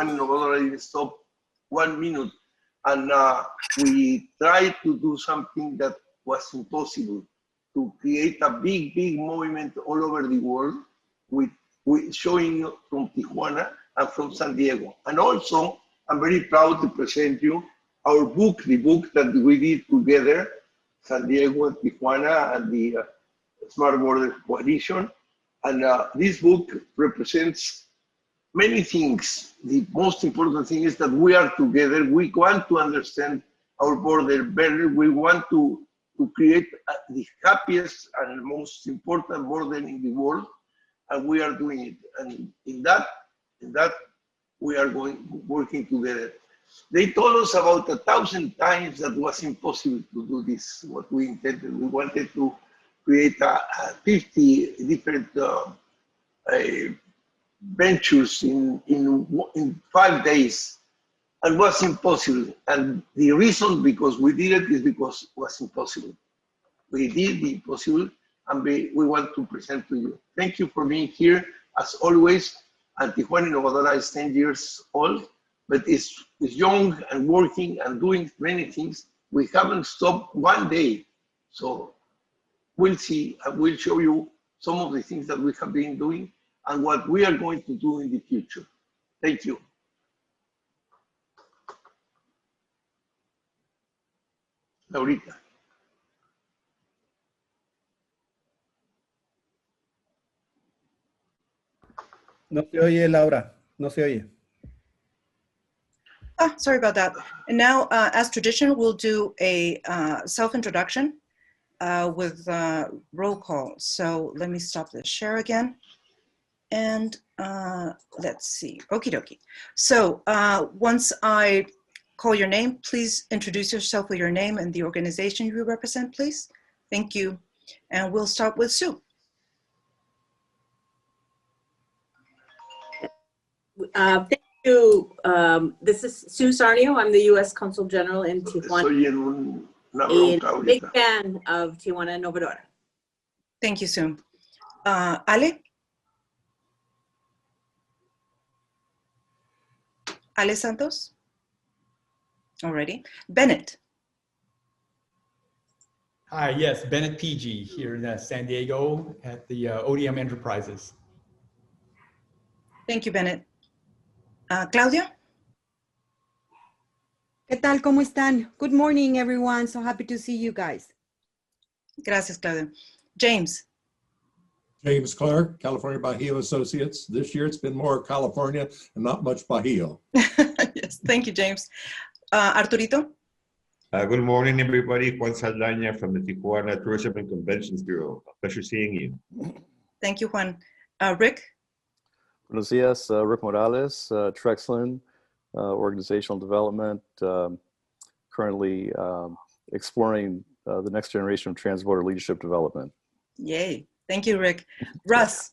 Tijuana Innovadora didn't stop 1 minute. And we tried to do something that was impossible, to create a big, big movement all over the world with showing from Tijuana and from San Diego. And also, I'm very proud to present you our book, the book that we did together, San Diego and Tijuana and the Smart Border Coalition. And this book represents many things. The most important thing is that we are together. We want to understand our border better. We want to create the happiest and most important border in the world, and we are doing it. And in that we are working together. They told us about 1,000 times that was impossible to do this, what we intended. We wanted to create 50 different ventures in 5 days, and was impossible. And the reason because we did it is because it was impossible. We did the impossible, and we want to present to you. Thank you for being here, as always. And Tijuana Innovadora is 10 years old, but it's young and working and doing many things. We haven't stopped 1 day. So we'll see, and we'll show you some of the things that we have been doing and what we are going to do in the future. Thank you. Laurita. No se oye, Laura. No se oye. Oh, sorry about that. And now, as traditional, we'll do a self-introduction with roll call. So let me stop the share again. And let's see, okie dokie. So once I call your name, please introduce yourself with your name and the organization you represent, please. Thank you. And we'll start with Sue. Thank you. This is Sue Sarnio. I'm the U.S. Consul General in Tijuana. A big fan of Tijuana Innovadora. Thank you, Sue. Ale? Ale Santos? Alrighty. Bennett? Hi, yes, Bennett PG here in San Diego at the ODM Enterprises. Thank you, Bennett. Claudia? ¿Qué tal? ¿Cómo están? Good morning, everyone. So happy to see you guys. Gracias, Claudia. James? James Clark, California Bajío Associates. This year it's been more California and not much Bajío. Yes, thank you, James. Arturito? Good morning, everybody. Juan Saldaña from the Tijuana Tourism and Conventions Bureau. Pleasure seeing you. Thank you, Juan. Rick? Buenos dias, Rick Morales, Trexlin, Organizational Development, currently exploring the next generation of transborder leadership development. Yay. Thank you, Rick. Russ?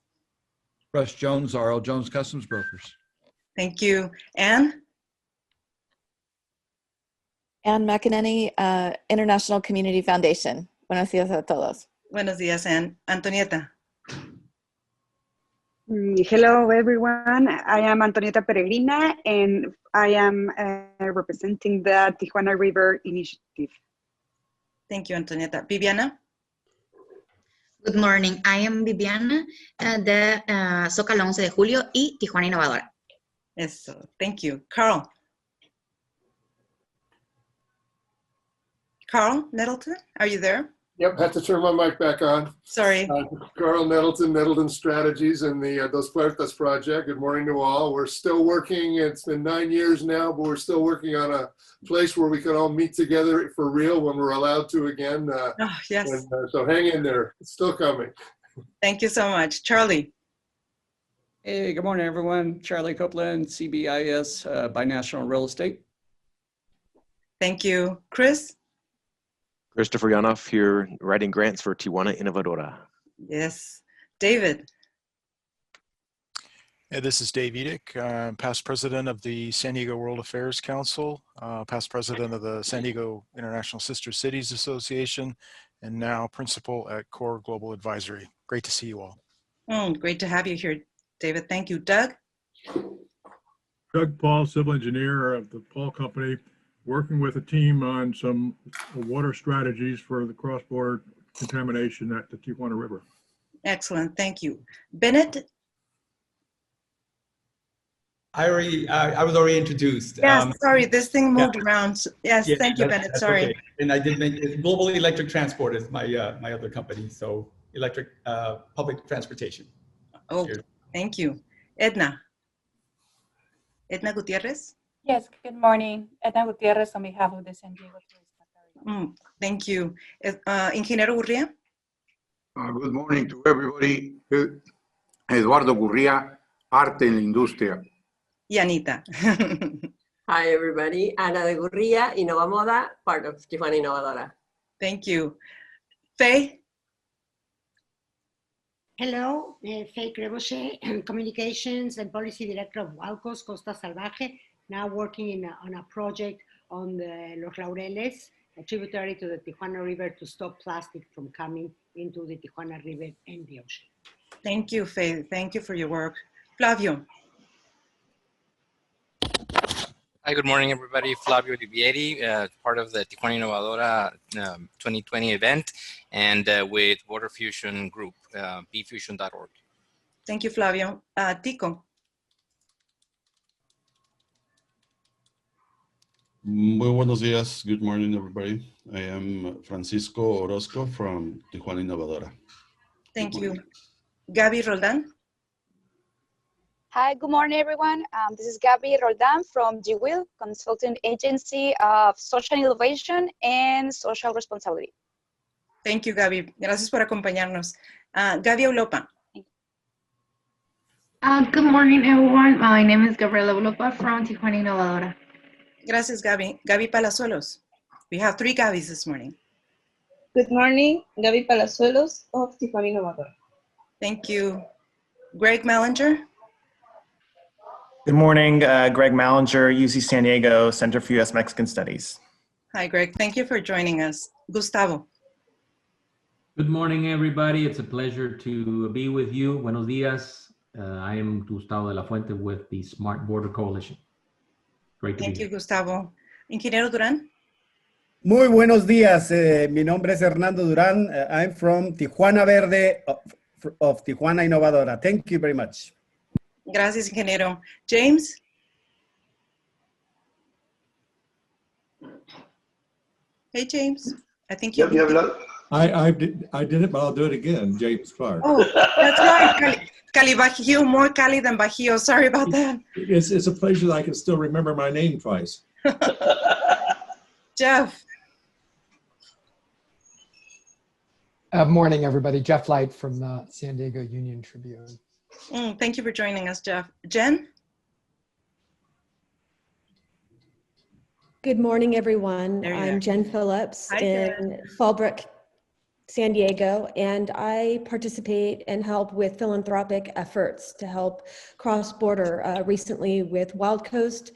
Russ Jones, R.L. Jones Customs Brokers. Thank you. Anne? Anne McEnany, International Community Foundation. Buenos dias a todos. Buenos dias, Anne. Antonieta? Hello, everyone. I am Antonieta Peregrina, and I am representing the Tijuana River Initiative. Thank you, Antonieta. Viviana? Good morning. I am Viviana, de Zócalo 11 de Julio y Tijuana Innovadora. Eso. Thank you. Carl? Carl Nettleton, are you there? Yep, had to turn my mic back on. Sorry. Carl Nettleton, Nettleton Strategies, and the Dos Puertas project. Good morning to all. We're still working. It's been 9 years now, but we're still working on a place where we can all meet together for real when we're allowed to again. Yes. So hang in there. It's still coming. Thank you so much. Charlie. Hey, good morning, everyone. Charlie Copeland, CBIS, Binational Real Estate. Thank you. Chris? Christopher Yanoff here, writing grants for Tijuana Innovadora. Yes. David? Yeah, this is Dave Edick, past president of the San Diego World Affairs Council, past president of the San Diego International Sister Cities Association, and now principal at Core Global Advisory. Great to see you all. Great to have you here, David. Thank you. Doug? Doug Paul, civil engineer of the Paul Company, working with a team on some water strategies for the cross-border contamination at the Tijuana River. Excellent, thank you. Bennett? I was already introduced. Yes, sorry, this thing moved around. Yes, Yeah, thank you, Bennett, sorry. Okay. And I did make it, Global Electric Transport is my my other company, so electric public transportation. Oh, thank you. Edna? Edna Gutierrez? Yes, good morning. Edna Gutierrez on behalf of the San Diego Tourist. Thank you. Ingeniero Gurria? Good morning to everybody. Eduardo Gurria, Arte en la Industria. Y Anita. Hi, everybody. Ana de Gurria, Innovamoda, part of Tijuana Innovadora. Thank you. Faye? Hello, Faye Creboche, Communications and Policy Director of Walcos, Costa Salvaje, now working on a project on the Los Laureles, a tributary to the Tijuana River, to stop plastic from coming into the Tijuana River and the ocean. Thank you, Faye. Thank you for your work. Flavio? Hi, good morning, everybody. Flavio Olivieri, part of the Tijuana Innovadora 2020 event, and with Water Fusion Group, bfusion.org. Thank you, Flavio. Tico? Muy buenos días. Good morning, everybody. I am Francisco Orozco from Tijuana Innovadora. Thank you. Gaby Roldan? Hi, good morning, everyone. This is Gaby Roldan from GWIL, Consulting Agency of Social Innovation and Social Responsibility. Thank you, Gaby. Gracias por acompañarnos. Gaby Ulopa? Good morning, everyone. My name is Gabriela Ulopa from Tijuana Innovadora. Gracias, Gaby. Gaby Palazuelos. We have 3 Gabys this morning. Good morning, Gaby Palazuelos of Tijuana Innovadora. Thank you. Greg Mellinger? Good morning, Greg Mallinger, UC San Diego, Center for U.S. Mexican Studies. Hi, Greg. Thank you for joining us. Gustavo? Good morning, everybody. It's a pleasure to be with you. Buenos dias. I am Gustavo de la Fuente with the Smart Border Coalition. Great to be here. Thank you, Gustavo. Ingeniero Durán? Muy buenos días. Mi nombre es Hernando Durán. I'm from Tijuana Verde of Tijuana Innovadora. Thank you very much. Gracias, ingeniero. James? Hey, James. I think you. I did it, but I'll do it again. James Clark. Oh, that's right. Cali Bajío, more Cali than Bajío. Sorry about that. It's a pleasure that I can still remember my name twice. Jeff. Morning, everybody. Jeff Light from the San Diego Union Tribune. Thank you for joining us, Jeff. Jen? Good morning, everyone. I'm Jen Phillips in Fallbrook, San Diego, and I participate and help with philanthropic efforts to help cross-border recently with Wild Coast,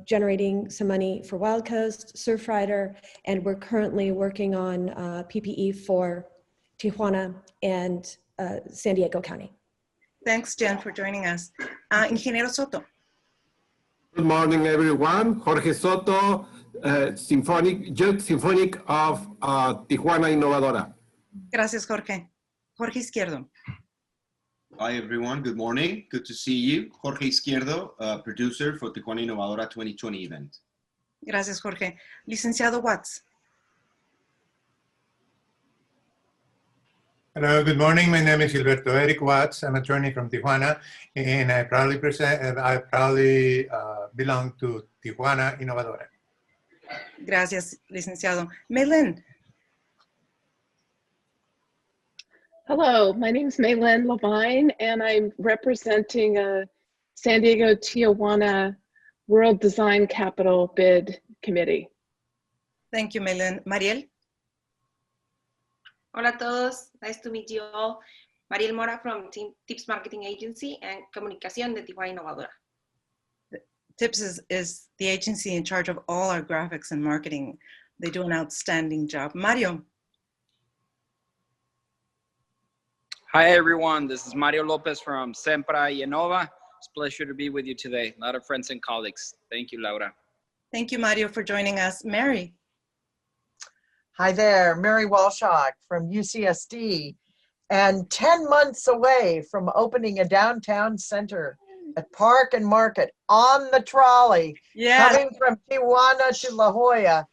generating some money for Wild Coast, Surfrider, and we're currently working on PPE for Tijuana and San Diego County. Thanks, Jen, for joining us. Ingeniero Soto. Good morning, everyone. Jorge Soto, Youth Symphonic of Tijuana Innovadora. Gracias, Jorge. Jorge Izquierdo. Hi, everyone. Good morning. Good to see you. Jorge Izquierdo, producer for Tijuana Innovadora 2020 event. Gracias, Jorge. Licenciado Watts. Hello, good morning. My name is Gilberto Eric Watts. I'm an attorney from Tijuana, and I proudly belong to Tijuana Innovadora. Gracias, licenciado. Maylin. Hello, my name is Maylin Levine, and I'm representing San Diego Tijuana World Design Capital Bid Committee. Thank you, Maylin. Mariel. Hola a todos, nice to meet you all. Mariel Mora from Tips Marketing Agency and Comunicación de Tijuana Innovadora. TIPS is the agency in charge of all our graphics and marketing. They do an outstanding job. Mario. Hi everyone, this is Mario Lopez from Sempra y Innova, It's a pleasure to be with you today. A lot of friends and colleagues. Thank you, Laura. Thank you, Mario, for joining us. Mary. Hi there, Mary Walshock from UCSD, and 10 months away from opening a downtown center at Park and Market on the trolley, coming from Tijuana to La Jolla.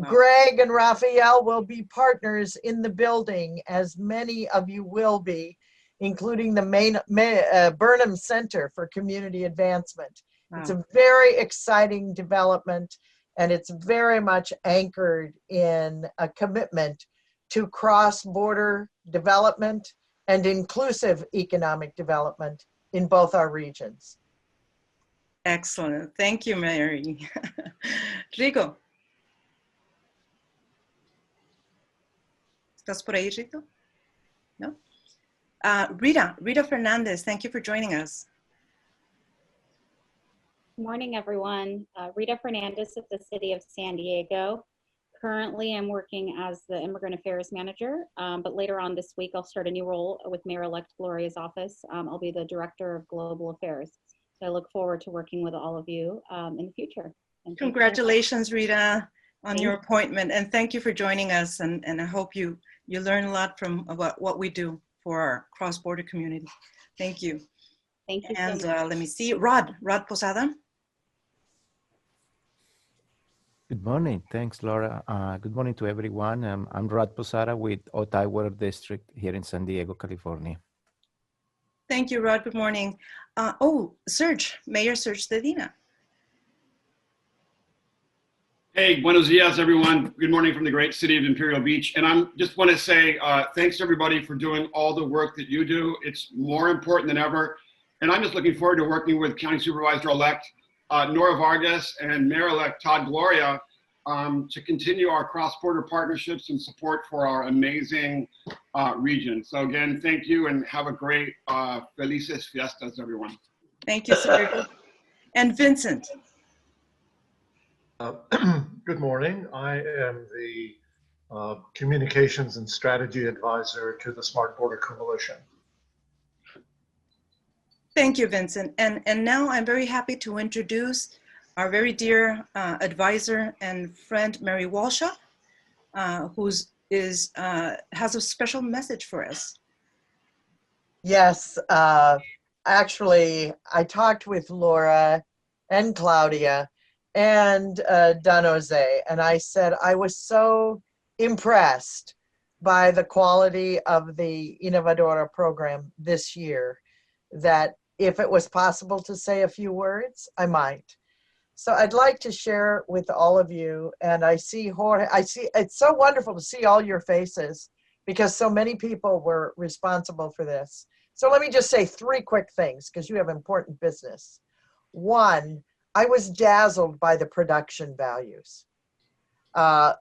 Greg and Raphael will be partners in the building, as many of you will be, including the Burnham Center for Community Advancement. It's a very exciting development, and it's very much anchored in a commitment to cross-border development and inclusive economic development in both our regions. Excellent. Thank you, Mary. Rico. ¿Estás por ahí, Rico? No? Rita Fernandez, thank you for joining us. Good morning, everyone. Rita Fernandez of the City of San Diego. Currently, I'm working as the Immigrant Affairs Manager, but later on this week, I'll start a new role with Mayor-elect Gloria's office. I'll be the Director of Global Affairs. So I look forward to working with all of you in the future. And congratulations, Rita, on your appointment, and thank you for joining us. And I hope you learn a lot from about what we do for our cross-border community. Thank you. Thank you. And so much. let me see, Rod Posada. Good morning. Thanks, Laura. Good morning to everyone. I'm Rod Posada with Otay Water District here in San Diego, California. Thank you, Rod. Good morning. Serge, Mayor Serge Dedina. Hey, buenos dias, everyone. Good morning from the great city of Imperial Beach. And I just want to say thanks to everybody for doing all the work that you do. It's more important than ever. And I'm just looking forward to working with County Supervisor-elect Nora Vargas and Mayor-elect Todd Gloria to continue our cross-border partnerships and support for our amazing region. So again, thank you and have a great Felices Fiestas, everyone. Thank you, Serge. And Vincent. Good morning. I am the Communications and Strategy Advisor to the Smart Border Coalition. Thank you, Vincent. And now I'm very happy to introduce our very dear advisor and friend, Mary Walshaw, who has a special message for us. Yes, actually, I talked with Laura and Claudia and Don Jose, and I said I was so impressed by the quality of the Innovadora program this year that if it was possible to say a few words, I might. So I'd like to share with all of you, and I see Jorge, it's so wonderful to see all your faces because so many people were responsible for this. So let me just say 3 quick things because you have important business. 1, I was dazzled by the production values.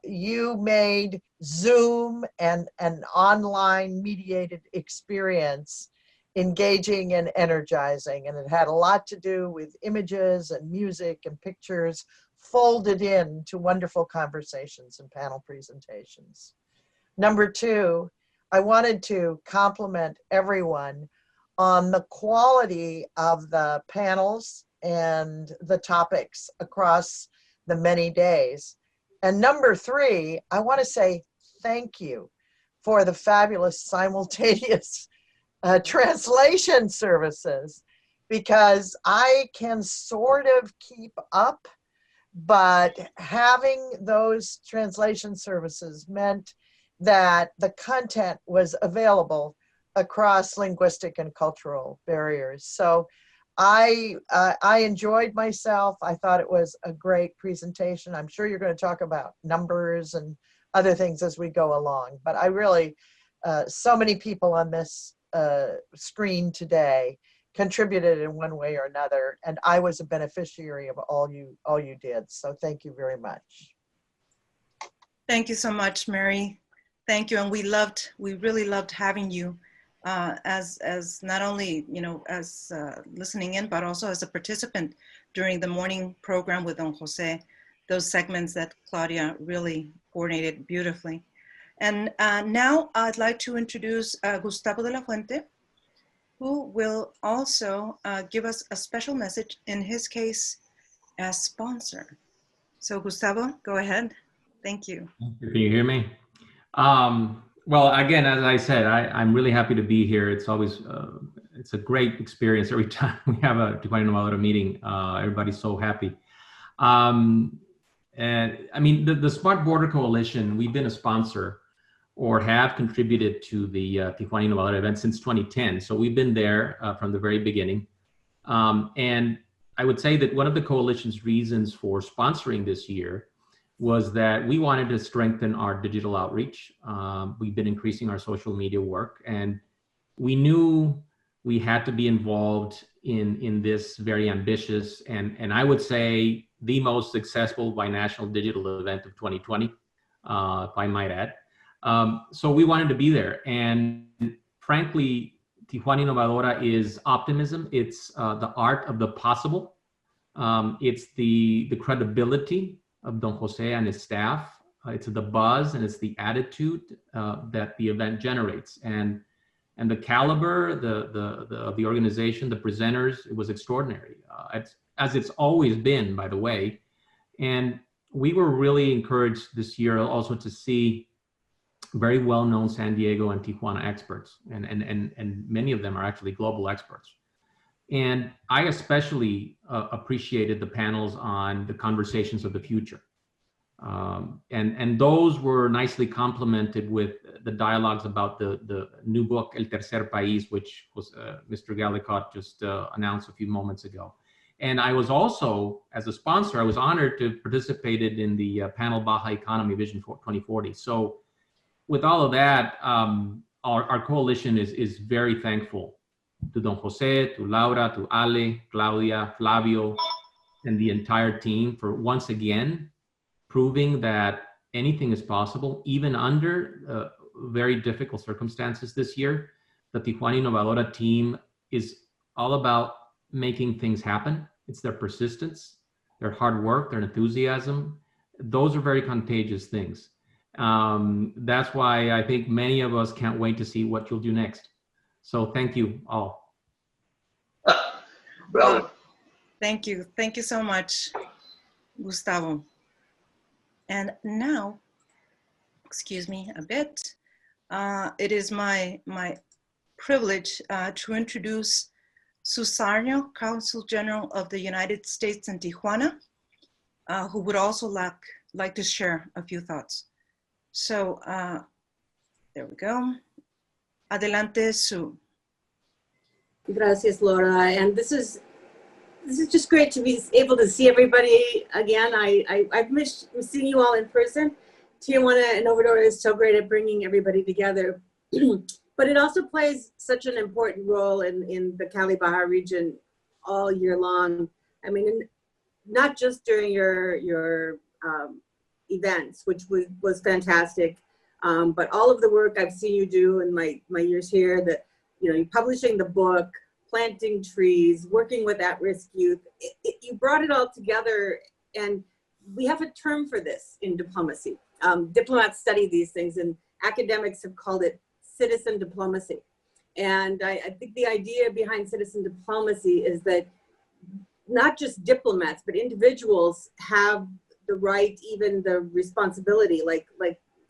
You made Zoom and an online mediated experience engaging and energizing, and it had a lot to do with images and music and pictures folded into wonderful conversations and panel presentations. Number 2, I wanted to compliment everyone on the quality of the panels and the topics across the many days. And number 3, I want to say thank you for the fabulous simultaneous translation services, because I can sort of keep up, but having those translation services meant that the content was available across linguistic and cultural barriers. So I enjoyed myself. I thought it was a great presentation. I'm sure you're going to talk about numbers and other things as we go along, but I really, so many people on this screen today contributed in one way or another, and I was a beneficiary of all you did. So thank you very much. Thank you so much, Mary. Thank you, and we really loved having you as not only as listening in, but also as a participant during the morning program with Don Jose. Those segments that Claudia really coordinated beautifully. And now I'd like to introduce Gustavo de la Fuente, who will also give us a special message, in his case, as sponsor. So Gustavo, go ahead. Thank you. Can you hear me? Well, again, as I said, I'm really happy to be here. It's always, it's a great experience every time we have a Tijuana Innovadora meeting. Everybody's so happy. And I mean, the Smart Border Coalition, we've been a sponsor or have contributed to the Tijuana Innovadora event since 2010. So we've been there from the very beginning. And I would say that one of the coalition's reasons for sponsoring this year was that we wanted to strengthen our digital outreach. We've been increasing our social media work, and we knew we had to be involved in this very ambitious and I would say the most successful binational digital event of 2020, if I might add. So we wanted to be there, and frankly, Tijuana Innovadora is optimism. It's the art of the possible. It's the credibility of Don Jose and his staff. It's the buzz and it's the attitude that the event generates, and the caliber of the organization, the presenters, it was extraordinary, as it's always been, by the way. And we were really encouraged this year also to see very well-known San Diego and Tijuana experts, and many of them are actually global experts. And I especially appreciated the panels on the conversations of the future. And those were nicely complemented with the dialogues about the new book, El Tercer País, which was Mr. Gallicott just announced a few moments ago. And I was also, as a sponsor, I was honored to participate in the panel Baja Economy Vision for 2040. So with all of that, our coalition is very thankful to Don Jose, to Laura, to Ale, Claudia, Flavio, and the entire team for once again proving that anything is possible, even under very difficult circumstances this year. The Tijuana Innovadora team is all about making things happen. It's their persistence, their hard work, their enthusiasm. Those are very contagious things. That's why I think many of us can't wait to see what you'll do next. So thank you all. Thank you. Thank you so much, Gustavo. And now, excuse me a bit, it is my privilege to introduce Susario, Consul General of the United States in Tijuana, who would also like to share a few thoughts. So there we go. Adelante, Sue. Gracias, Laura. And this is just great to be able to see everybody again. I've missed seeing you all in person. Tijuana Innovadora is so great at bringing everybody together. But it also plays such an important role in the Cali Baja region all year long. I mean, not just during your events, which was fantastic, but all of the work I've seen you do in my years here, that, you know, you're publishing the book, planting trees, working with at-risk youth. You brought it all together, and we have a term for this in diplomacy. Diplomats study these things, and academics have called it citizen diplomacy. And I think the idea behind citizen diplomacy is that not just diplomats, but individuals have the right, even the responsibility, like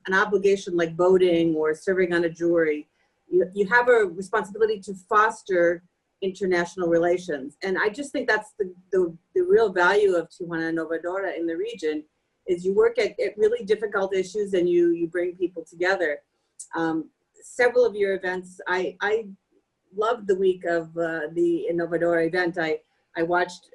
an obligation like voting or serving on a jury. You have a responsibility to foster international relations. And I just think that's the real value of Tijuana Innovadora in the region, is you work at really difficult issues and you bring people together. Several of your events, I loved the week of the Innovadora event. I watched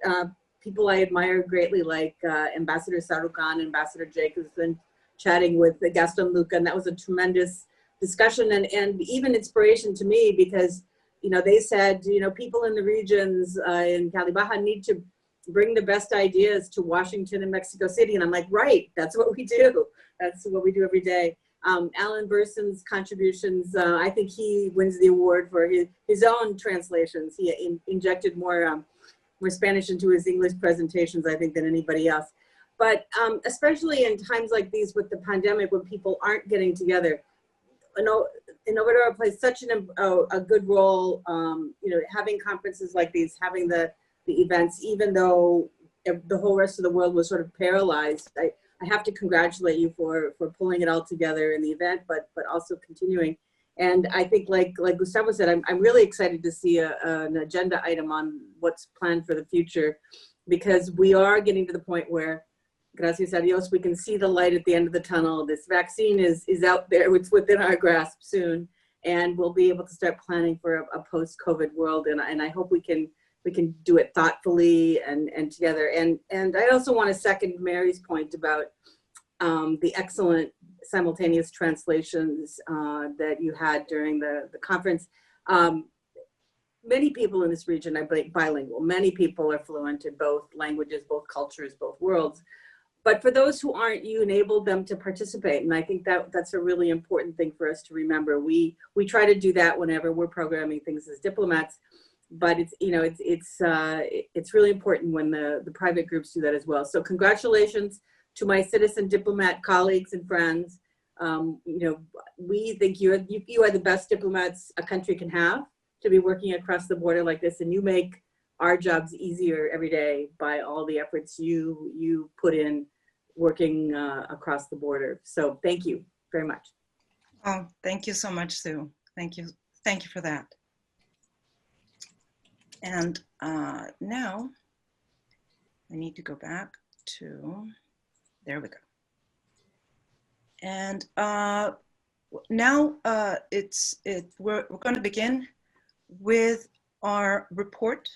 people I admire greatly, like Ambassador Sarukan, Ambassador Jacobson, chatting with Gaston Luca, and that was a tremendous discussion and even inspiration to me, because, you know, they said, you know, people in the regions in Cali Baja need to bring the best ideas to Washington and Mexico City. And I'm like, right, that's what we do. That's what we do every day. Alan Burson's contributions, I think he wins the award for his own translations. He injected more Spanish into his English presentations, I think, than anybody else. But especially in times like these with the pandemic, when people aren't getting together, Innovadora plays such a good role, having conferences like these, having the events, even though the whole rest of the world was sort of paralyzed. I have to congratulate you for pulling it all together in the event, but also continuing. And I think, like Gustavo said, I'm really excited to see an agenda item on what's planned for the future, because we are getting to the point where, gracias a Dios, we can see the light at the end of the tunnel. This vaccine is out there, it's within our grasp soon, and we'll be able to start planning for a post-COVID world. And I hope we can do it thoughtfully and together. And I also want to second Mary's point about the excellent simultaneous translations that you had during the conference. Many people in this region are bilingual. Many people are fluent in both languages, both cultures, both worlds. But for those who aren't, you enabled them to participate. And I think that's a really important thing for us to remember. We try to do that whenever we're programming things as diplomats, but it's really important when the private groups do that as well. So congratulations to my citizen diplomat colleagues and friends. We think you are the best diplomats a country can have, to be working across the border like this, and you make our jobs easier every day by all the efforts you put in working across the border. So thank you very much. Oh, thank you so much, Sue. Thank you for that. And now I need to go back to, there we go. And now we're going to begin with our report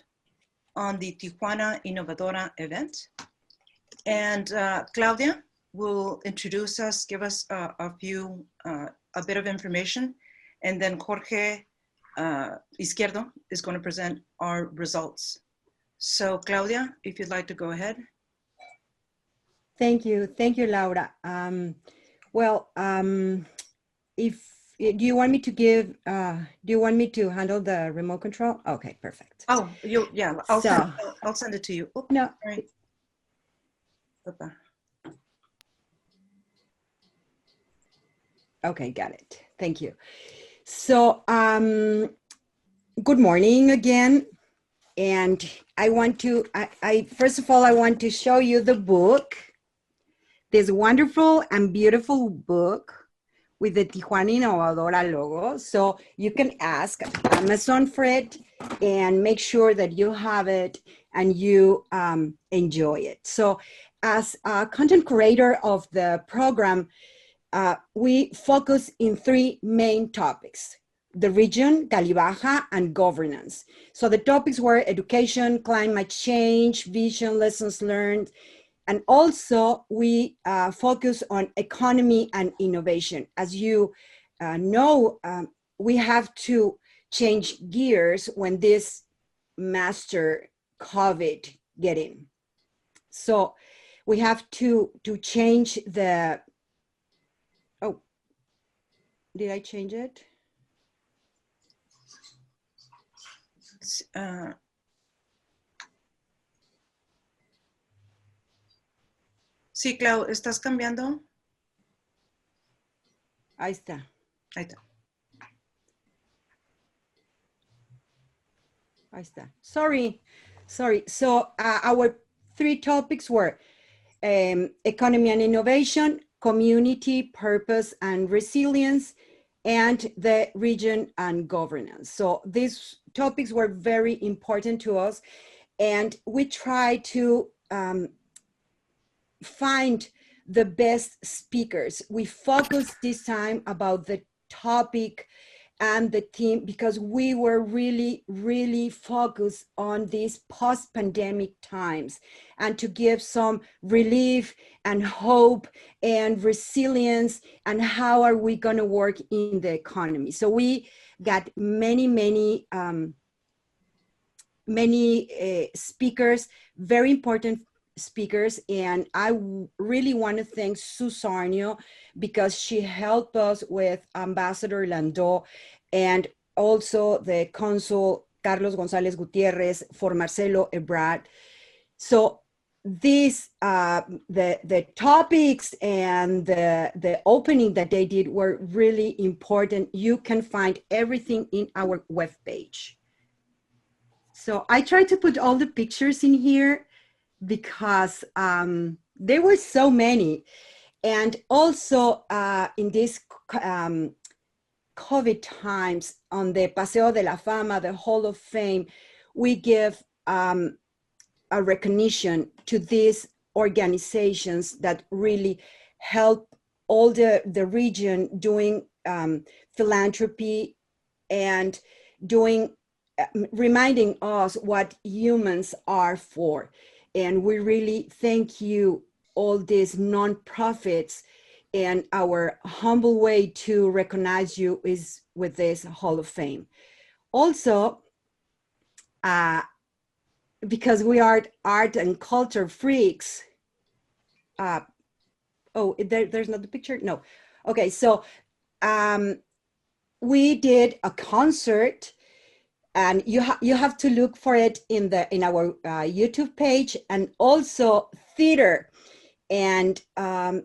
on the Tijuana Innovadora event. And Claudia will introduce us, give us a bit of information, and then Jorge Izquierdo is going to present our results. So Claudia, if you'd like to go ahead. Thank you, Laura. Do you want me to give? Do you want me to handle the remote control? Okay, perfect. Oh, yeah. I'll send it to you. Oops, no. Sorry. Okay, got it. Thank you. So, good morning again. And I want to, first of all, I want to show you the book, this wonderful and beautiful book with the Tijuana Innovadora logo. So you can ask Amazon for it and make sure that you have it and you enjoy it. So as a content curator of the program, we focus in three main topics: the region, Cali Baja, and governance. So the topics were education, climate change, vision, lessons learned, and also we focus on economy and innovation. As you know, we have to change gears when this master COVID get in. So we have to change the, oh, did I change it? Sí, Clau, ¿estás cambiando? Ahí está. Ahí está. Ahí está. Sorry. So our three topics were economy and innovation, community, purpose and resilience, and the region and governance. So these topics were very important to us, and we try to find the best speakers. We focused this time about the topic and the theme because we were really, really focused on these post-pandemic times and to give some relief and hope and resilience and how are we going to work in the economy. So we got many speakers, very important speakers, and I really want to thank Sue Sarnio because she helped us with Ambassador Landau and also the Consul Carlos Gonzalez Gutierrez for Marcelo Ebrard. So these the topics and the opening that they did were really important. You can find everything in our webpage. So I tried to put all the pictures in here because there were so many. And also in this COVID times, on the Paseo de la Fama, the Hall of Fame, we give a recognition to these organizations that really help all the region doing philanthropy and doing reminding us what humans are for. And we really thank you, all these nonprofits, and our humble way to recognize you is with this Hall of Fame. Also, because we are art and culture freaks. There's not the picture? No. Okay, so we did a concert, and you have to look for it in our YouTube page, and also theater. And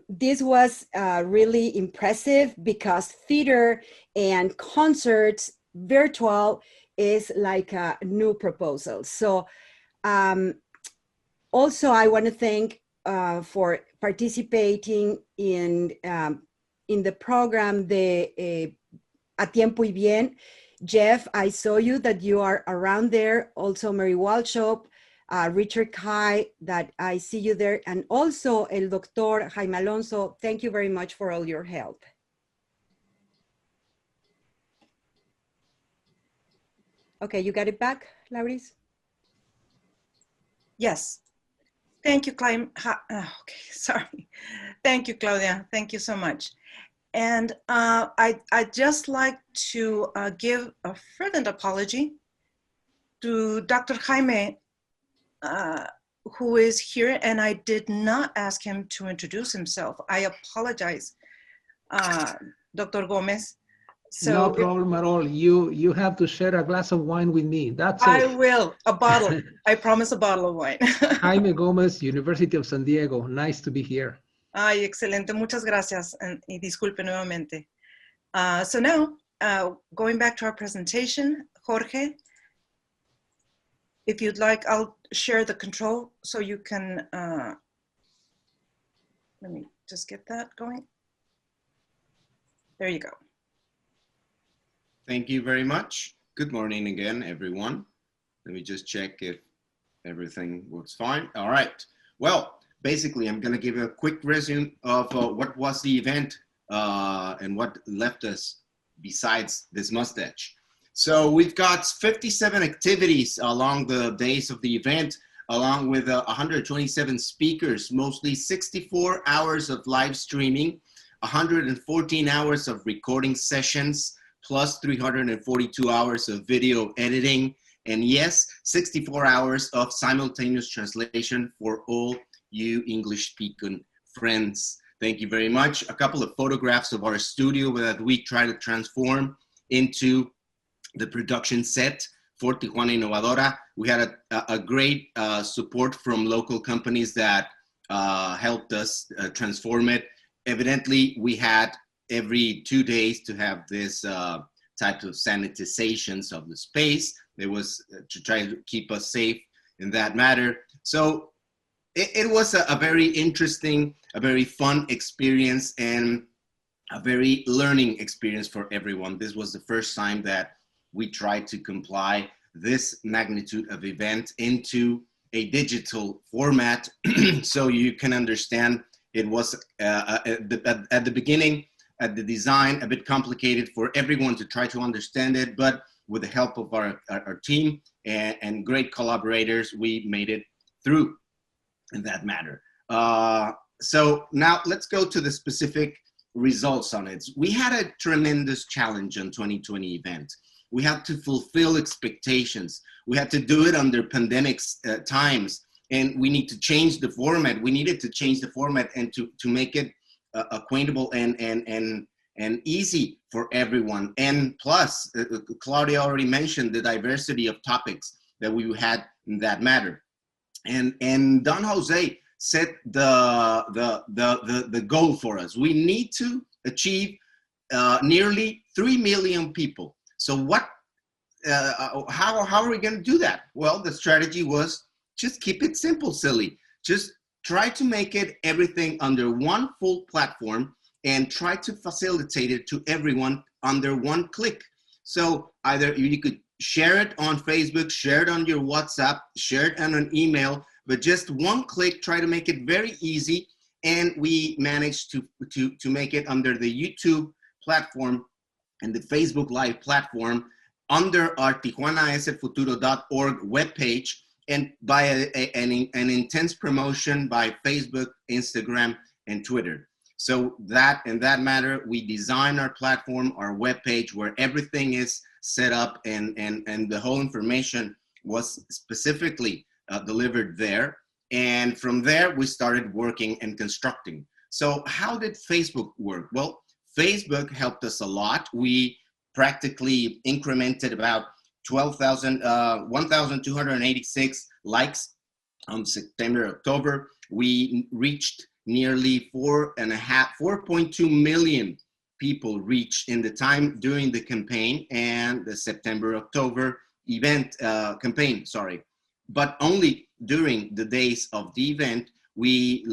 this was really impressive because theater and concerts virtual is like a new proposal. So also I want to thank for participating in the program, A Tiempo y Bien. Jeff, I saw you that you are around there. Also Mary Walshop, Richard Kai, that I see you there. And also El Doctor Jaime Alonso, thank you very much for all your help. Okay, you got it back, Lauris? Yes. Thank you, Claudia. Okay, sorry. Thank you, Claudia. Thank you so much. And I'd just like to give a fervent apology to Dr. Jaime, who is here, and I did not ask him to introduce himself. I apologize, Dr. Gomez. So no problem at all. You have to share a glass of wine with me. That's it. I will. A bottle. I promise a bottle of wine. Jaime Gomez, University of San Diego. Nice to be here. Ay, excelente. Muchas gracias. Y disculpe nuevamente. So now, going back to our presentation, Jorge, if you'd like, I'll share the control so you can, let me just get that going. There you go. Thank you very much. Good morning again, everyone. Let me just check if everything works fine. All right. Well, basically, I'm going to give a quick resume of what was the event and what left us besides this mustache. So we've got 57 activities along the days of the event, along with 127 speakers, mostly 64 hours of live streaming, 114 hours of recording sessions, plus 342 hours of video editing, and yes, 64 hours of simultaneous translation for all you English-speaking friends. Thank you very much. A couple of photographs of our studio that we try to transform into the production set for Tijuana Innovadora. We had a great support from local companies that helped us transform it. Evidently, we had every 2 days to have this type of sanitizations of the space. It was to try to keep us safe in that matter. So it was a very interesting, a very fun experience, and a very learning experience for everyone. This was the first time that we tried to comply this magnitude of event into a digital format. So you can understand it was at the beginning, at the design, a bit complicated for everyone to try to understand it, but with the help of our team and great collaborators, we made it through in that matter. So now let's go to the specific results on it. We had a tremendous challenge on 2020 event. We had to fulfill expectations. We had to do it under pandemic times, and we need to change the format. We needed to change the format and to make it acquaintable and easy for everyone. And plus, Claudia already mentioned the diversity of topics that we had in that matter. And Don Jose set the goal for us. We need to achieve nearly 3 million people. So what? How are we going to do that? Well, the strategy was just keep it simple, silly. Just try to make it everything under one full platform and try to facilitate it to everyone under one click. So either you could share it on Facebook, share it on your WhatsApp, share it on an email, but just one click, try to make it very easy. And we managed to make it under the YouTube platform and the Facebook Live platform under our tijuanaesfuturo.org webpage, and by an intense promotion by Facebook, Instagram, and Twitter. So that in that matter, we design our platform, our webpage, where everything is set up and the whole information was specifically delivered there. And from there, we started working and constructing. So how did Facebook work? Well, Facebook helped us a lot. We practically incremented about 1,286 likes on September, October. We reached nearly 4.2 million people reached in the time during the campaign and the September, October event campaign, sorry. But only during the days of the event, we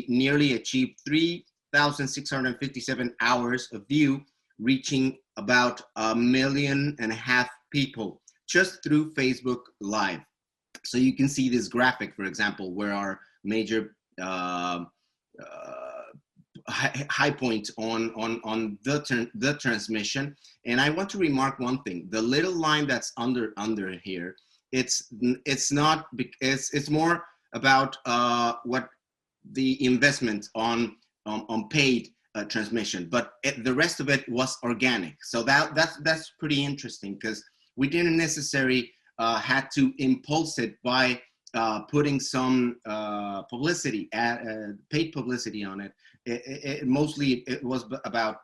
nearly achieved 3,657 hours of view, reaching about 1.5 million people just through Facebook Live. So you can see this graphic, for example, where our major high point on the transmission. And I want to remark one thing: the little line that's under here, it's more about what the investment on paid transmission, but the rest of it was organic. So that's pretty interesting, because we didn't necessarily had to impulse it by putting some publicity, paid publicity on it. Mostly it was about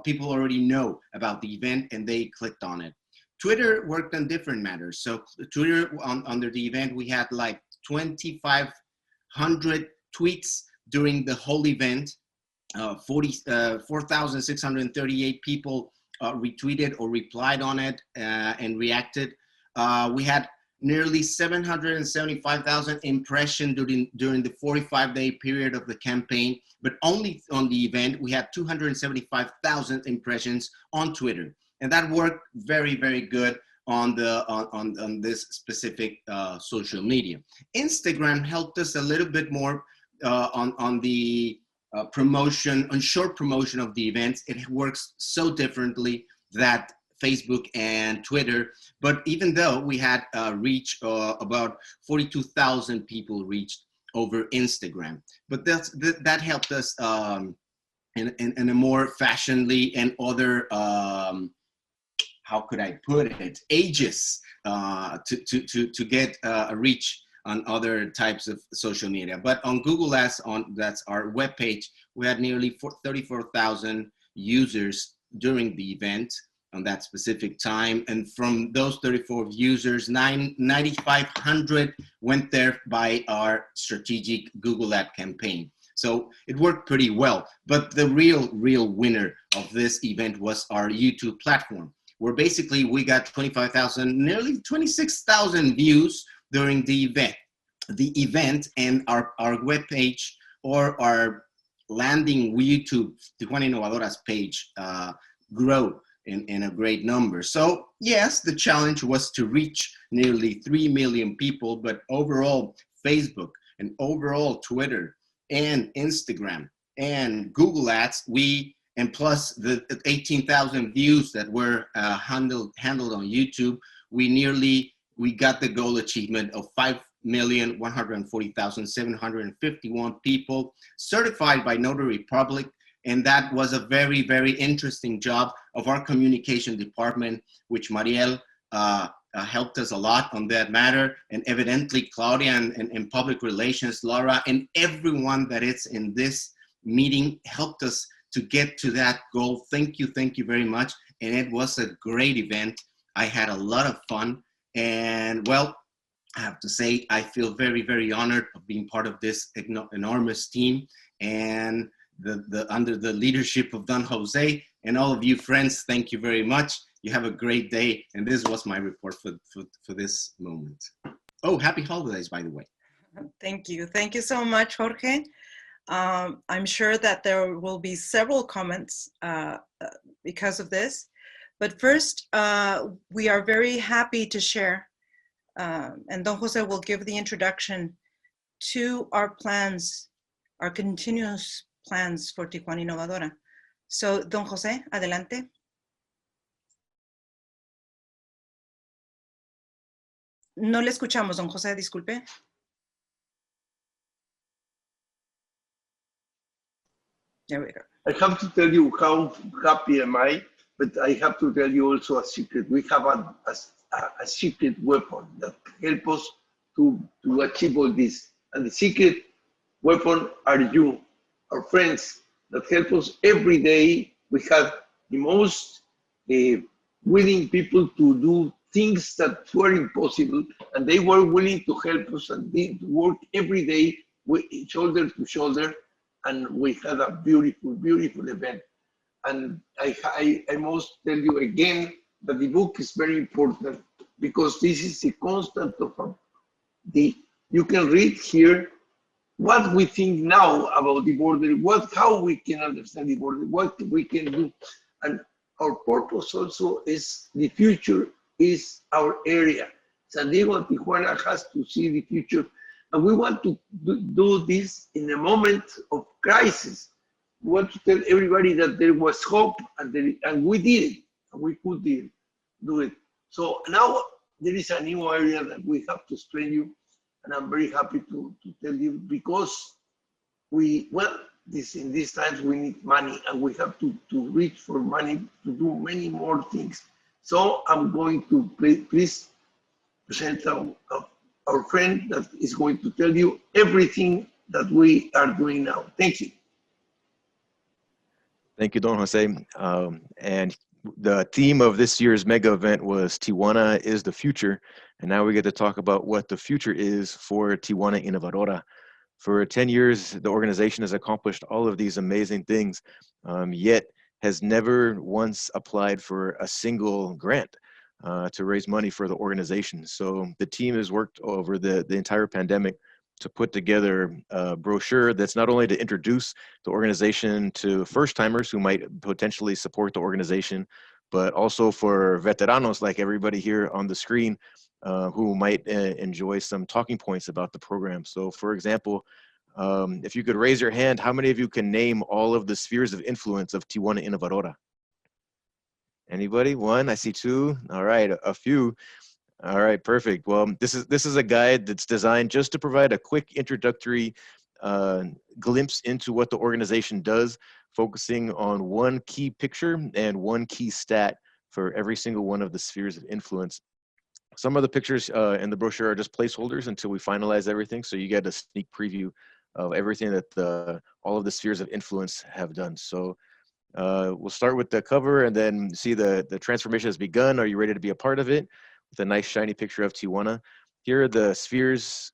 people already know about the event and they clicked on it. Twitter worked on different matters. So Twitter, under the event, we had like 2,500 tweets during the whole event. 4,638 people retweeted or replied on it and reacted. We had nearly 775,000 impressions during the 45-day period of the campaign, but only on the event, we had 275,000 impressions on Twitter. And that worked very, very good on this specific social media. Instagram helped us a little bit more on the promotion, on short promotion of the events. It works so differently that Facebook and Twitter, but even though we had reach about 42,000 people reached over Instagram, but that helped us in a more fashionably and other, how could I put it, ages to get a reach on other types of social media. But on Google Ads, that's our webpage, we had nearly 34,000 users during the event on that specific time. And from those 34 users, 9,500 went there by our strategic Google Ad campaign. So it worked pretty well. But the real winner of this event was our YouTube platform, where basically we got 25,000, nearly 26,000 views during the event, and our webpage or our landing YouTube Tijuana Innovadora's page grow in a great number. So yes, the challenge was to reach nearly 3 million people, but overall Facebook and overall Twitter and Instagram and Google Ads, and plus the 18,000 views that were handled on YouTube, we got the goal achievement of 5,140,751 people certified by Notary Public. And that was a very, very interesting job of our communication department, which Mariel helped us a lot on that matter. And evidently Claudia and public relations, Laura, and everyone that is in this meeting helped us to get to that goal. Thank you very much. And it was a great event. I had a lot of fun. And well, I have to say, I feel very, very honored of being part of this enormous team, and under the leadership of Don Jose and all of you friends. Thank you very much. You have a great day. And this was my report for this moment. Oh, happy holidays, by the way. Thank you. Thank you so much, Jorge. I'm sure that there will be several comments because of this. But first, we are very happy to share, and Don Jose will give the introduction to our plans, our continuous plans for Tijuana Innovadora. So, Don Jose, adelante. No le escuchamos, Don Jose, disculpe. There we go. I have to tell you how happy am I, but I have to tell you also a secret. We have a secret weapon that helps us to achieve all this. And the secret weapon are you, our friends, that help us every day. We have the most willing people to do things that were impossible, and they were willing to help us and they work every day with shoulder to shoulder, and we had a beautiful, beautiful event. And I must tell you again that the book is very important, because this is a constant of you can read here what we think now about the border, how we can understand the border, what we can do. And our purpose also is the future is our area. San Diego and Tijuana has to see the future. And we want to do this in a moment of crisis. We want to tell everybody that there was hope, and we did it, and we could do it. So now there is a new area that we have to explain you, and I'm very happy to tell you, because in these times we need money, and we have to reach for money to do many more things. So I'm going to please present our friend that is going to tell you everything that we are doing now. Thank you. Thank you, Don Jose. And the theme of this year's mega event was Tijuana is the future. And now we get to talk about what the future is for Tijuana Innovadora. For 10 years, the organization has accomplished all of these amazing things, yet has never once applied for a single grant to raise money for the organization. So the team has worked over the entire pandemic to put together a brochure that's not only to introduce the organization to first-timers who might potentially support the organization, but also for veteranos like everybody here on the screen who might enjoy some talking points about the program. So for example, if you could raise your hand, how many of you can name all of the spheres of influence of Tijuana Innovadora? Anybody? One? I see two. All right, a few. All right, perfect. Well, this is a guide that's designed just to provide a quick introductory glimpse into what the organization does, focusing on one key picture and one key stat for every single one of the spheres of influence. Some of the pictures in the brochure are just placeholders until we finalize everything, so you get a sneak preview of everything that all of the spheres of influence have done. So we'll start with the cover and then see the transformation has begun. Are you ready to be a part of it? With a nice shiny picture of Tijuana. Here are the spheres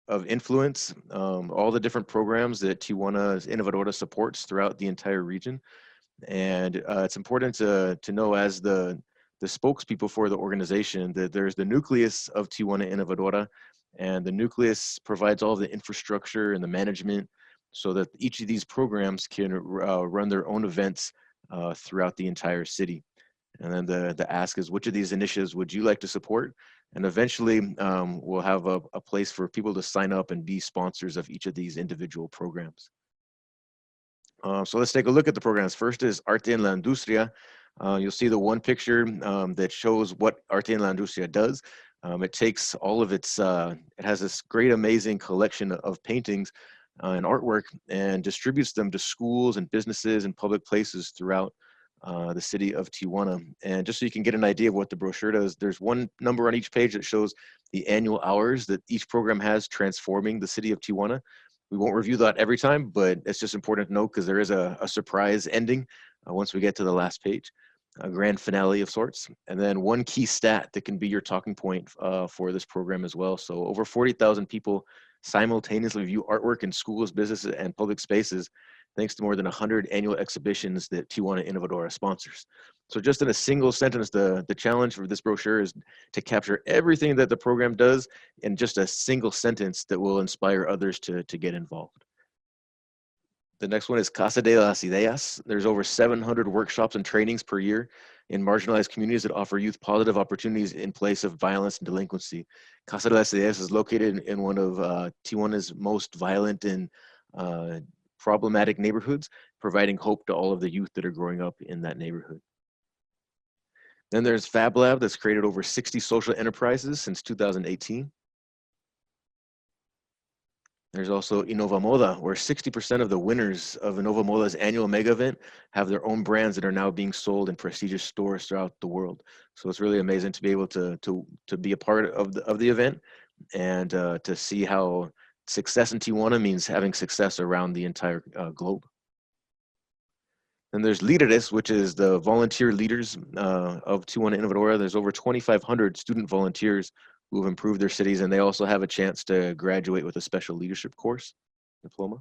of influence, all the different programs that Tijuana Innovadora supports throughout the entire region. And it's important to know, as the spokespeople for the organization, that there's the nucleus of Tijuana Innovadora, and the nucleus provides all the infrastructure and the management so that each of these programs can run their own events throughout the entire city. And then the ask is, which of these initiatives would you like to support? And eventually we'll have a place for people to sign up and be sponsors of each of these individual programs. So let's take a look at the programs. First is Arte en la Industria. You'll see the one picture that shows what Arte en la Industria does. It takes all of its, it has this great, amazing collection of paintings and artwork and distributes them to schools and businesses and public places throughout the city of Tijuana. And just so you can get an idea of what the brochure does, there's one number on each page that shows the annual hours that each program has transforming the city of Tijuana. We won't review that every time, but it's just important to note because there is a surprise ending once we get to the last page. a grand finale of sorts, and then one key stat that can be your talking point for this program as well. So over 40,000 people simultaneously view artwork in schools, businesses, and public spaces, thanks to more than 100 annual exhibitions that Tijuana Innovadora sponsors. So just in a single sentence, the challenge for this brochure is to capture everything that the program does in just a single sentence that will inspire others to get involved. The next one is Casa de las Ideas. There's over 700 workshops and trainings per year in marginalized communities that offer youth positive opportunities in place of violence and delinquency. Casa de las Ideas is located in one of Tijuana's most violent and problematic neighborhoods, providing hope to all of the youth that are growing up in that neighborhood. Then there's Fab Lab, that's created over 60 social enterprises since 2018. There's also Innovamoda, where 60% of the winners of Innovamoda's annual mega event have their own brands that are now being sold in prestigious stores throughout the world. So it's really amazing to be able to be a part of the event and to see how success in Tijuana means having success around the entire globe. And there's Líderes, which is the volunteer leaders of Tijuana Innovadora. There's over 2,500 student volunteers who have improved their cities, and they also have a chance to graduate with a special leadership course, diploma.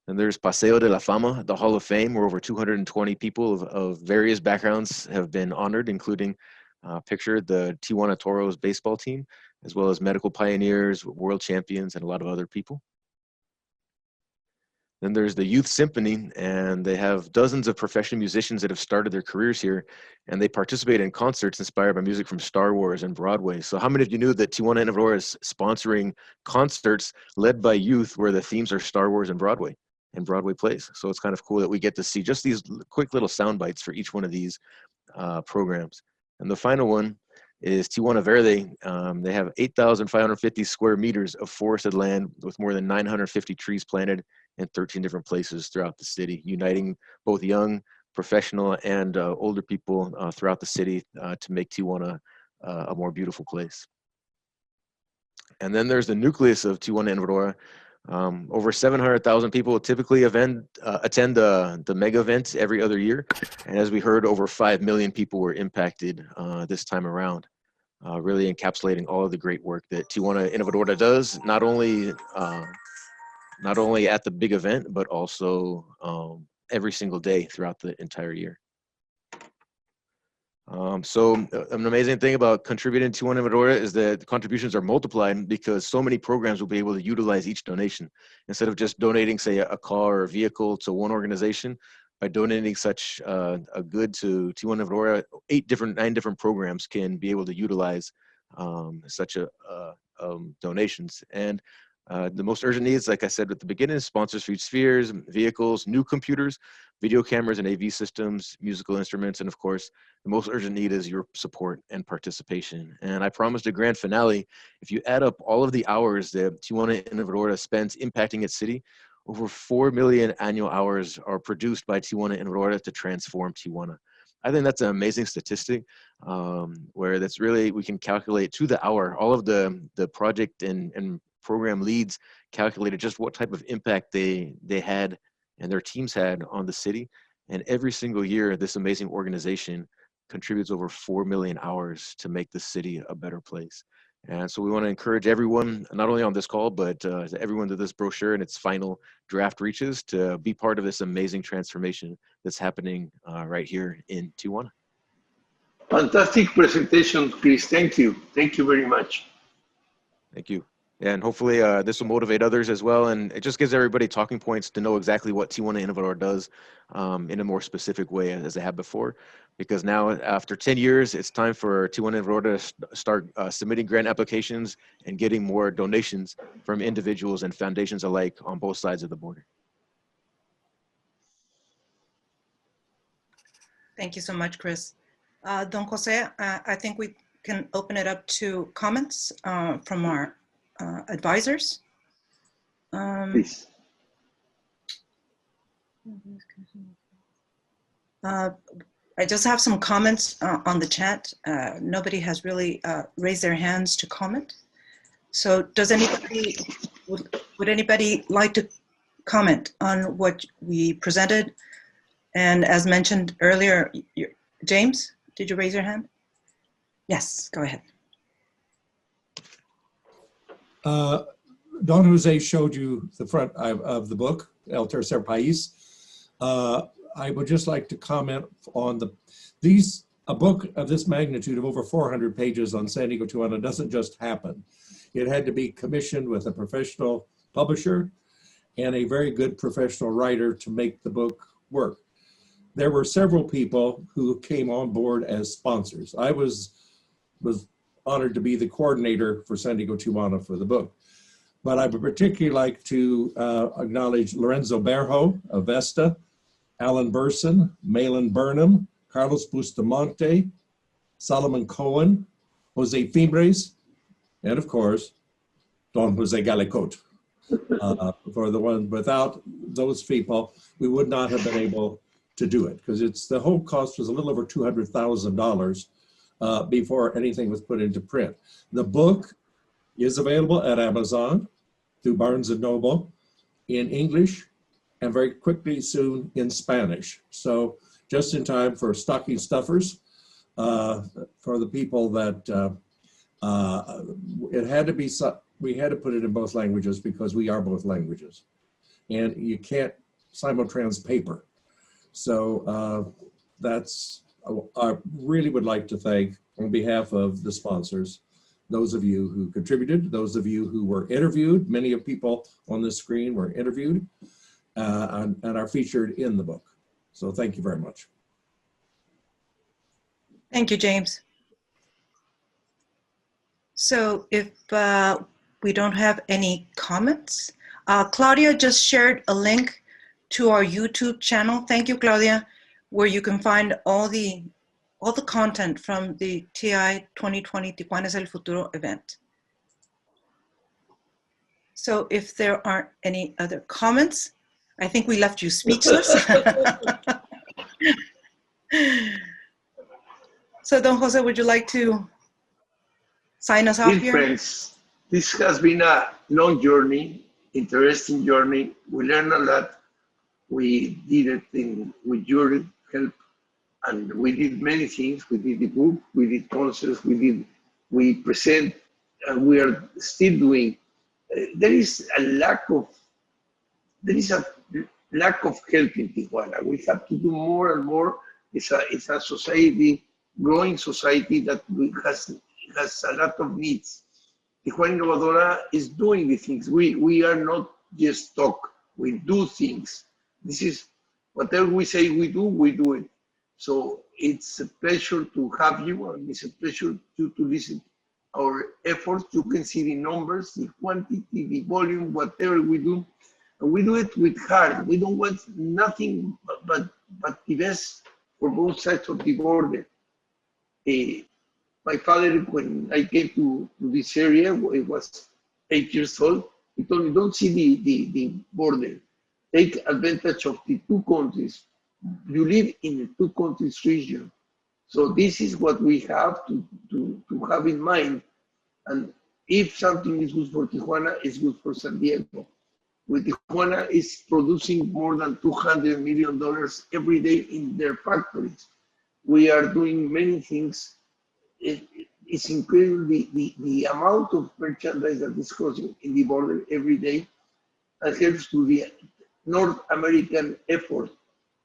And there's Paseo de la Fama, the Hall of Fame, where over 220 people of various backgrounds have been honored, including picture the Tijuana Toros baseball team, as well as medical pioneers, world champions, and a lot of other people. Then there's the Youth Symphony, and they have dozens of professional musicians that have started their careers here, and they participate in concerts inspired by music from Star Wars and Broadway. So how many of you knew that Tijuana Innovadora is sponsoring concerts led by youth where the themes are Star Wars and Broadway plays? So it's kind of cool that we get to see just these quick little sound bites for each one of these programs. And the final one is Tijuana Verde. They have 8,550 square meters of forested land with more than 950 trees planted in 13 different places throughout the city, uniting both young, professional, and older people throughout the city to make Tijuana a more beautiful place. And then there's the nucleus of Tijuana Innovadora. Over 700,000 people typically attend the mega event every other year. And as we heard, over 5 million people were impacted this time around, really encapsulating all of the great work that Tijuana Innovadora does, not only at the big event, but also every single day throughout the entire year. So an amazing thing about contributing to Tijuana Innovadora is that the contributions are multiplied because so many programs will be able to utilize each donation. Instead of just donating, say, a car or a vehicle to one organization, by donating such a good to Tijuana Innovadora, 9 different programs can be able to utilize such donations. And the most urgent needs, like I said at the beginning, sponsors for each spheres, vehicles, new computers, video cameras and AV systems, musical instruments, and of course, the most urgent need is your support and participation. And I promised a grand finale. If you add up all of the hours that Tijuana Innovadora spends impacting its city, over 4 million annual hours are produced by Tijuana Innovadora to transform Tijuana. I think that's an amazing statistic where that's really, we can calculate to the hour, all of the project and program leads calculated just what type of impact they had and their teams had on the city. And every single year, this amazing organization contributes over 4 million hours to make the city a better place. And so we want to encourage everyone, not only on this call, but everyone that this brochure and its final draft reaches, to be part of this amazing transformation that's happening right here in Tijuana. Fantastic presentation, Chris. Thank you. Thank you very much. Thank you. And hopefully this will motivate others as well. And it just gives everybody talking points to know exactly what Tijuana Innovadora does in a more specific way as they have before. Because now, after 10 years, it's time for Tijuana Innovadora to start submitting grant applications and getting more donations from individuals and foundations alike on both sides of the border. Thank you so much, Chris. Don Jose, I think we can open it up to comments from our advisors. Please. I just have some comments on the chat. Nobody has really raised their hands to comment. So does anybody, would anybody like to comment on what we presented? And as mentioned earlier, James, did you raise your hand? Yes, go ahead. Don Jose showed you the front of the book, El Tercer País. I would just like to comment on a book of this magnitude of over 400 pages on San Diego, Tijuana doesn't just happen. It had to be commissioned with a professional publisher and a very good professional writer to make the book work. There were several people who came on board as sponsors. I was honored to be the coordinator for San Diego, Tijuana for the book. But I would particularly like to acknowledge Lorenzo Berho of Vesta, Alan Burson, Malin Burnham, Carlos Bustamante, Solomon Cohen, Jose Fimbres, and of course, Don Jose Gallicote. For the one, without those people, we would not have been able to do it because the whole cost was a little over $200,000 before anything was put into print. The book is available at Amazon, through Barnes & Noble, in English, and very quickly soon in Spanish. So just in time for stocking stuffers, for the people that it had to be, we had to put it in both languages because we are both languages. And you can't simultrans paper. So I really would like to thank, on behalf of the sponsors, those of you who contributed, those of you who were interviewed. Many of people on the screen were interviewed and are featured in the book. So thank you very much. Thank you, James. So if we don't have any comments, Claudia just shared a link to our YouTube channel. Thank you, Claudia, where you can find all the content from the TI 2020 Tijuana es el Futuro event. So if there aren't any other comments, I think we left you speechless. So Don Jose, would you like to sign us off Dear here? friends, this has been a long journey, interesting journey. We learned a lot. We did it with your help. And we did many things. We did the book, we did concerts, we present, and we are still doing. There is a lack of help in Tijuana. We have to do more and more. It's a society, growing society that has a lot of needs. Tijuana Innovadora is doing the things. We are not just talk. We do things. This is whatever we say we do it. So it's a pleasure to have you, and it's a pleasure to listen our efforts. You can see the numbers, the quantity, the volume, whatever we do. And we do it with heart. We don't want nothing but the best for both sides of the border. My father, when I came to this area, I was 8 years old. He told me, don't see the border. Take advantage of the two countries. You live in a two countries region. So this is what we have to have in mind. And if something is good for Tijuana, it's good for San Diego. With Tijuana is producing more than $200 million every day in their factories. We are doing many things. It's incredible the amount of merchandise that is crossing in the border every day and helps to the North American effort.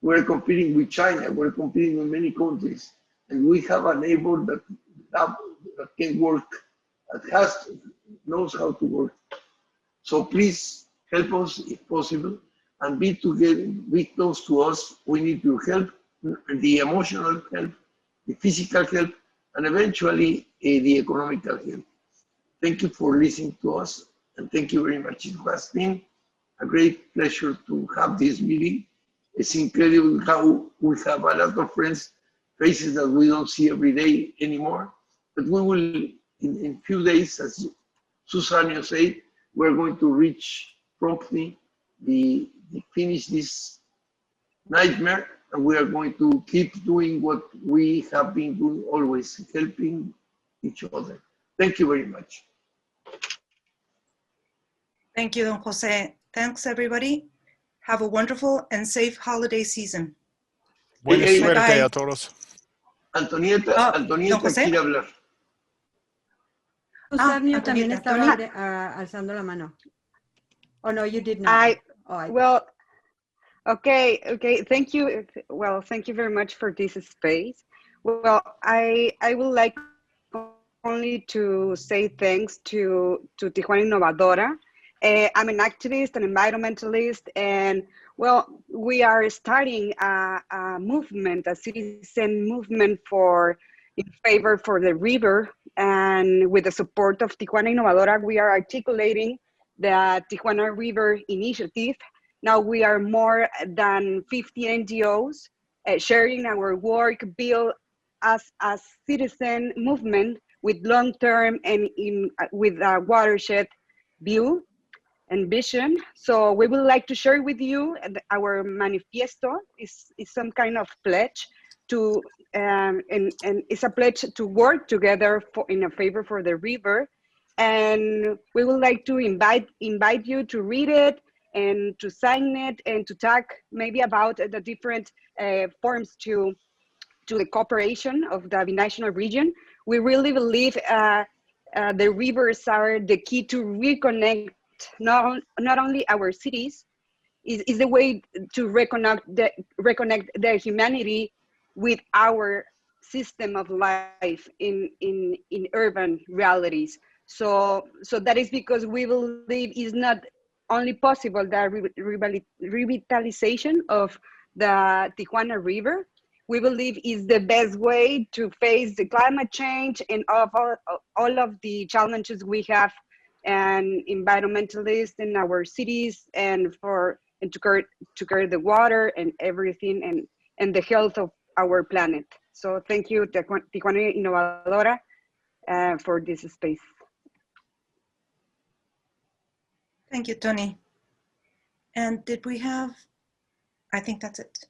We're competing with China, we're competing with many countries, and we have a neighbor that can work, that knows how to work. So please help us if possible and be together, be close to us. We need your help, the emotional help, the physical help, and eventually the economical help. Thank you for listening to us, and thank you very much. It has been a great pleasure to have this meeting. It's incredible how we have a lot of friends, faces that we don't see every day anymore. But we will, in a few days, as Susanio said, we're going to reach promptly finish this nightmare, and we are going to keep doing what we have been doing always, helping each other. Thank you very much. Thank you, Don Jose. Thanks, everybody. Have a wonderful and safe holiday season. Buena Bye suerte bye. a todos. Antonieta quiere hablar. Sarnio también estaba Tony. alzando la mano. Oh, no, you did not. Well, okay. Thank you. Well, thank you very much for this space. Well, I would like only to say thanks to Tijuana Innovadora. I'm an activist, an environmentalist, and well, we are starting a movement, a citizen movement in favor for the river. And with the support of Tijuana Innovadora, we are articulating the Tijuana River Initiative. Now we are more than 50 NGOs sharing our work, built as a citizen movement with long-term and with a watershed view and vision. So we would like to share with you our manifesto is some kind of pledge to and it's a pledge to work together in a favor for the river. And we would like to invite you to read it and to sign it and to talk maybe about the different forms to the cooperation of the binational region. We really believe the rivers are the key to reconnect not only our cities, is the way to reconnect the humanity with our system of life in urban realities. So that is because we believe is not only possible the revitalization of the Tijuana River. We believe is the best way to face the climate change and all of the challenges we have and environmentalists in our cities and to care the water and everything and the health of our planet. So thank you, Tijuana Innovadora, for this space. Thank you, Tony. And did we have, I think that's it.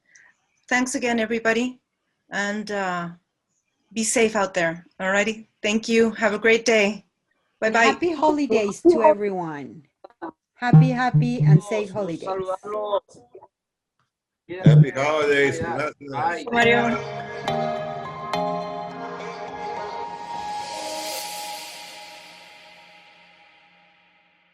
Thanks again, everybody, and be safe out there. All righty. Thank you. Have a great day. Bye-bye. Happy holidays to everyone. Happy and safe holidays. Happy holidays. Mario.